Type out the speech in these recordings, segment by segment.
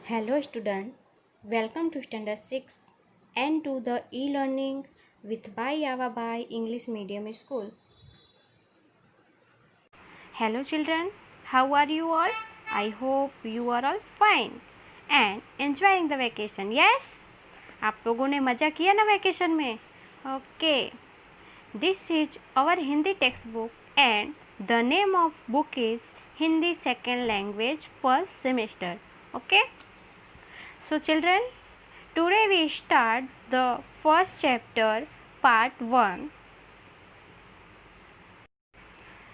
Hello student, welcome to standard 6 and to the e-learning with Bai Yava Bai English Medium School. Hello children, how are you all? I hope you are all fine and enjoying the vacation. Yes? आप लोगों ने मज़ा किया ना vacation में? Okay. This is our Hindi textbook and the name of book is Hindi Second Language First Semester. Okay? So children, today we start the first chapter, part 1.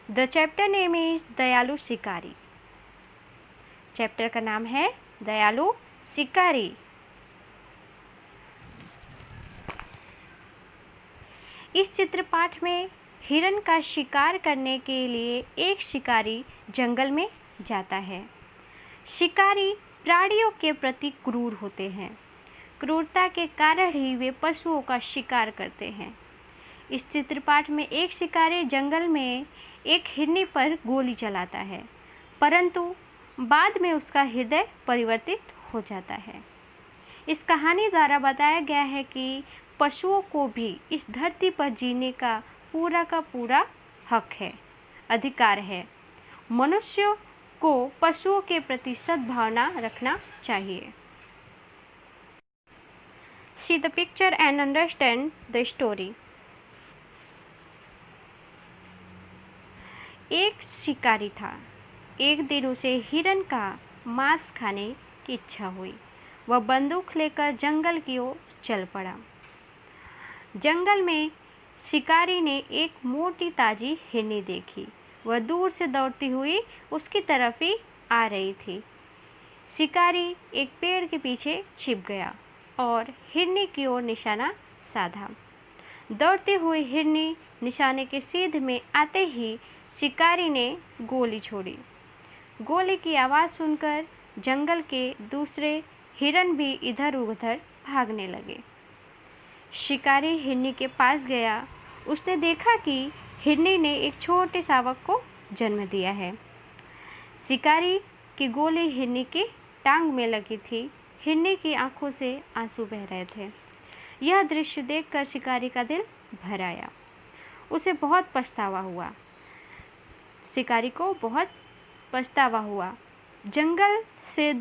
The chapter name is दयालु शिकारी. Chapter का नाम है दयालु शिकारी. इस चित्रपाठ में हिरण का शिकार करने के लिए एक शिकारी जंगल में जाता है. शिकारी प्राणियों के प्रति क्रूर होते हैं. क्रूरता के कारण ही वे पशुओं का शिकार करते हैं. इस चित्रपाठ में एक शिकारी जंगल में एक हिरनी पर गोली चलाता है, परंतु बाद में उसका हृदय परिवर्तित हो जाता है. इस कहानी द्वारा बताया गया है कि पशुओं को भी इस धरती पर जीने का पूरा हक है, अधिकार है. मनुष्यों को पशुओं के प्रति सद्भावना रखना चाहिए. See the picture and understand the story. एक शिकारी था. एक दिन उसे हिरण का मांस खाने की इच्छा हुई. वह बंदूक लेकर जंगल की ओर चल पड़ा. जंगल में शिकारी ने एक मोटी ताजी हिरनी देखी. वह दूर से दौड़ती हुई उसकी तरफ ही आ रही थी. शिकारी एक पेड़ के पीछे छिप गया और हिरनी की ओर निशाना साधा. दौड़ती हुई हिरनी निशाने के सीध में आते ही शिकारी ने गोली छोड़ी. गोली की आवाज़ सुनकर जंगल के दूसरे हिरण भी इधर उधर भागने लगे. शिकारी हिरनी के पास गया. उसने देखा कि हिरनी ने एक छोटे शावक को जन्म दिया है. शिकारी की गोली हिरनी की टांग में लगी थी. हिरनी की आंखों से आंसू बह रहे थे. यह दृश्य देखकर शिकारी का दिल भर आया. उसे बहुत पछतावा हुआ. शिकारी को बहुत पछतावा हुआ. जंगल से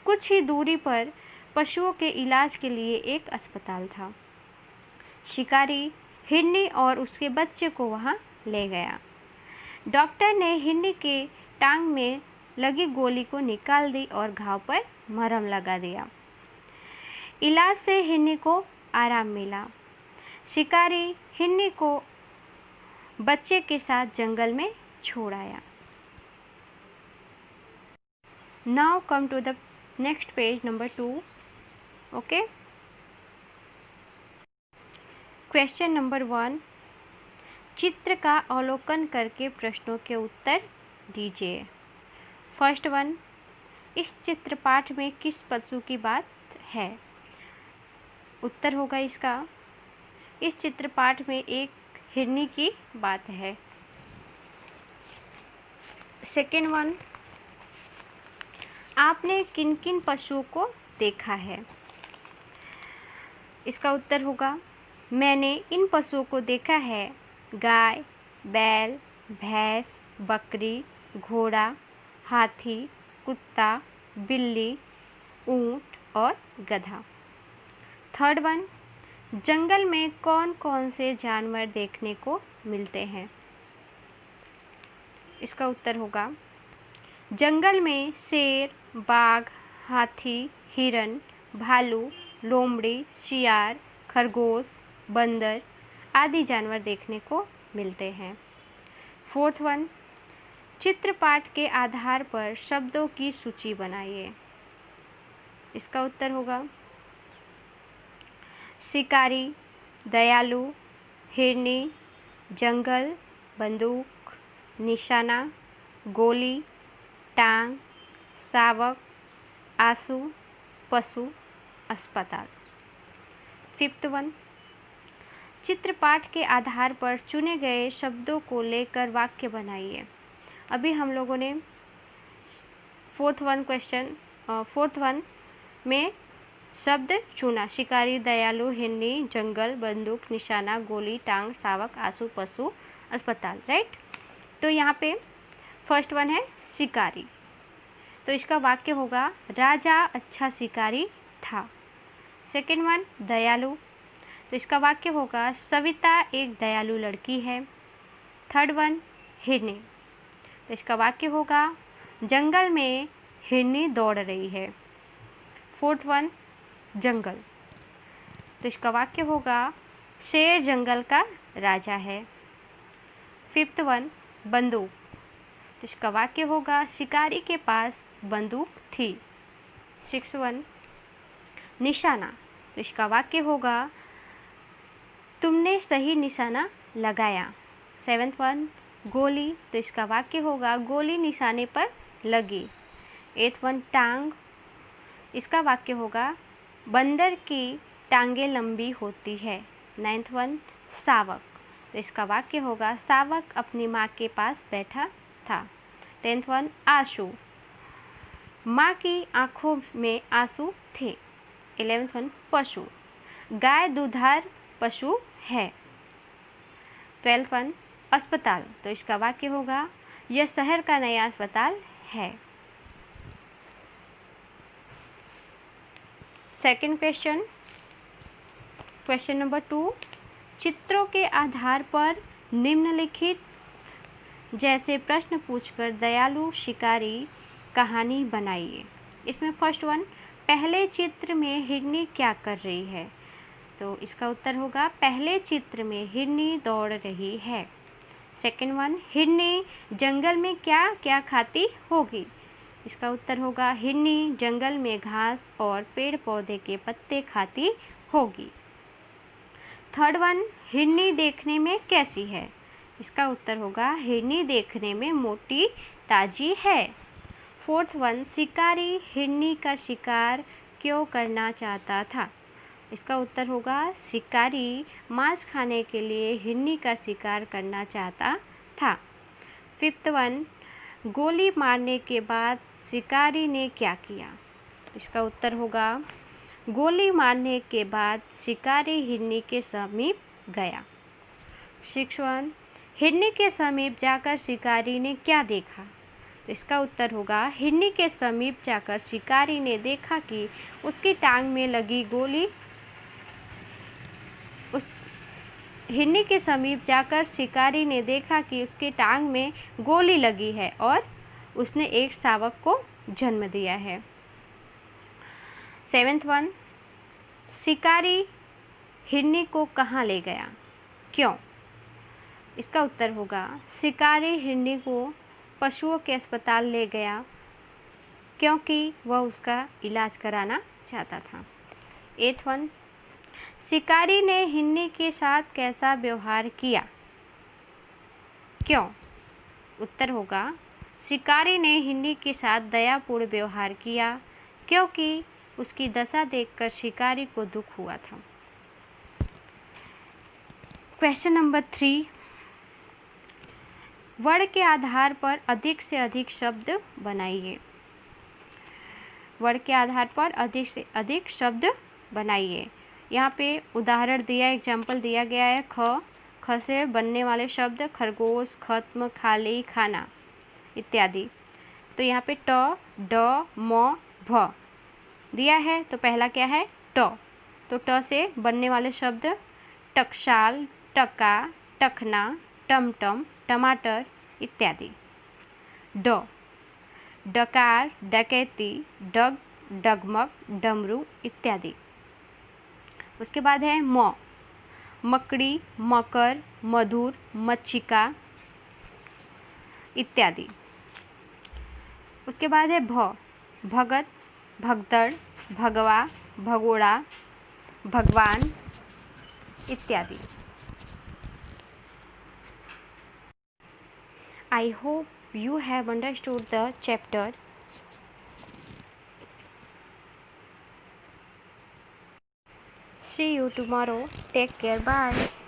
कुछ ही दूरी पर पशुओं के इलाज के लिए एक अस्पताल था. शिकारी हिरनी और उसके बच्चे को वहां ले गया. डॉक्टर ने हिरनी के टांग में लगी गोली को निकाल दी और घाव पर मरहम लगा दिया. इलाज से हिरनी को आराम मिला. शिकारी हिरनी को बच्चे के साथ जंगल में छोड़ आया. Now come to the next page number 2. Okay. Question number 1. चित्र का अवलोकन करके प्रश्नों के उत्तर दीजिए. फर्स्ट वन, इस चित्रपाठ में किस पशु की बात है? उत्तर होगा इसका, इस चित्रपाठ में एक हिरनी की बात है. सेकेंड वन, आपने किन किन पशुओं को देखा है? इसका उत्तर होगा, मैंने इन पशुओं को देखा है: गाय, बैल, भैंस, बकरी, घोड़ा, हाथी, कुत्ता, बिल्ली, ऊंट और गधा. थर्ड वन, जंगल में कौन कौन से जानवर देखने को मिलते हैं? इसका उत्तर होगा, जंगल में शेर, बाघ, हाथी, हिरन, भालू, लोमड़ी, शियार, खरगोश, बंदर आदि जानवर देखने को मिलते हैं. फोर्थ वन, चित्रपाठ के आधार पर शब्दों की सूची बनाइए. इसका उत्तर होगा, शिकारी, दयालु, हिरनी, जंगल, बंदूक, निशाना, गोली, टांग, शावक, आंसू, पशु, अस्पताल. फिफ्थ वन, चित्रपाठ के आधार पर चुने गए शब्दों को लेकर वाक्य बनाइए. अभी हम लोगों ने फोर्थ वन में शब्द चुना। शिकारी, दयालु, हिरनी, जंगल, बंदूक, निशाना, गोली, टांग, शावक, आंसू, पशु, अस्पताल। राइट। तो यहाँ पे फर्स्ट वन है शिकारी। तो इसका वाक्य होगा राजा अच्छा शिकारी था। सेकेंड वन दयालु। तो इसका वाक्य होगा सविता एक दयालु लड़की है। थर्ड वन हिरनी। तो इसका वाक्य होगा जंगल में हिरनी दौड़ रही है। फोर्थ वन जंगल। तो इसका वाक्य होगा शेर जंगल का राजा है। फिफ्थ वन बंदूक। तो इसका वाक्य होगा शिकारी के पास बंदूक थी। सिक्स वन निशाना। तो इसका वाक्य होगा तुमने सही निशाना लगाया। सेवेंथ वन गोली। तो इसका वाक्य होगा गोली निशाने पर लगी। एथ वन टांग। इसका वाक्य होगा बंदर की टांगे लंबी होती है। नाइन्थ वन शावक। तो इसका वाक्य होगा शावक अपनी माँ के पास बैठा था। टेंथ वन आंसू। माँ की आंखों में आंसू थे। 11th वन पशु। गाय दुधार पशु है। 12th वन अस्पताल। तो इसका वाक्य होगा यह शहर का नया अस्पताल है। सेकंड क्वेश्चन, क्वेश्चन नंबर 2, चित्रों के आधार पर निम्नलिखित जैसे प्रश्न पूछकर दयालु शिकारी कहानी बनाइए। इसमें फर्स्ट वन पहले चित्र में हिरनी क्या कर रही है। तो इसका उत्तर होगा पहले चित्र में हिरनी दौड़ रही है। सेकंड वन हिरनी जंगल में क्या क्या खाती होगी। इसका उत्तर होगा हिरनी जंगल में घास और पेड़ पौधे के पत्ते खाती होगी। थर्ड वन हिरनी देखने में कैसी है। इसका उत्तर होगा हिरनी देखने में मोटी ताजी है। फोर्थ वन शिकारी हिरनी का शिकार क्यों करना चाहता था। इसका उत्तर होगा शिकारी मांस खाने के लिए हिरनी का शिकार करना चाहता था। फिफ्थ वन गोली मारने के बाद शिकारी ने क्या किया। इसका उत्तर होगा गोली मारने के बाद शिकारी हिरनी के समीप गया। सिक्स वन हिरनी के समीप जाकर शिकारी ने क्या देखा। तो इसका उत्तर होगा हिरनी के समीप जाकर शिकारी ने देखा कि उसकी टांग में लगी गोली हिरनी के समीप जाकर शिकारी ने देखा कि उसकी टांग में गोली लगी है और उसने एक शावक को जन्म दिया है। सेवेंथ वन शिकारी हिरनी को कहाँ ले गया, क्यों। इसका उत्तर होगा शिकारी हिरनी को पशुओं के अस्पताल ले गया क्योंकि वह उसका इलाज कराना चाहता था। एथ वन शिकारी ने हिरनी के साथ कैसा व्यवहार किया, क्यों। उत्तर होगा शिकारी ने हिरनी के साथ दयापूर्ण व्यवहार किया क्योंकि उसकी दशा देखकर शिकारी को दुख हुआ था। क्वेश्चन नंबर 3, वर्ण के आधार पर अधिक से अधिक शब्द बनाइए। वर्ण के आधार पर अधिक से अधिक शब्द बनाइए। यहाँ पे उदाहरण दिया, एग्जाम्पल दिया गया है। ख से बनने वाले शब्द खरगोश, खत्म, खाली, खाना इत्यादि। तो यहाँ पे ट, ड, म, भ दिया है। तो पहला क्या है ट। तो ट से बनने वाले शब्द टकसाल, टका, टखना, टमटम, टमाटर इत्यादि। ड डकार, डकैती, डग, डगमग, डमरू इत्यादि। उसके बाद है म, मकड़ी, मकर, मधुर, मच्छिका इत्यादि। उसके बाद है भ, भगत, भगदड़, भगवा, भगोड़ा, भगवान इत्यादि। I hope you have understood the chapter. See you tomorrow. Take care. Bye.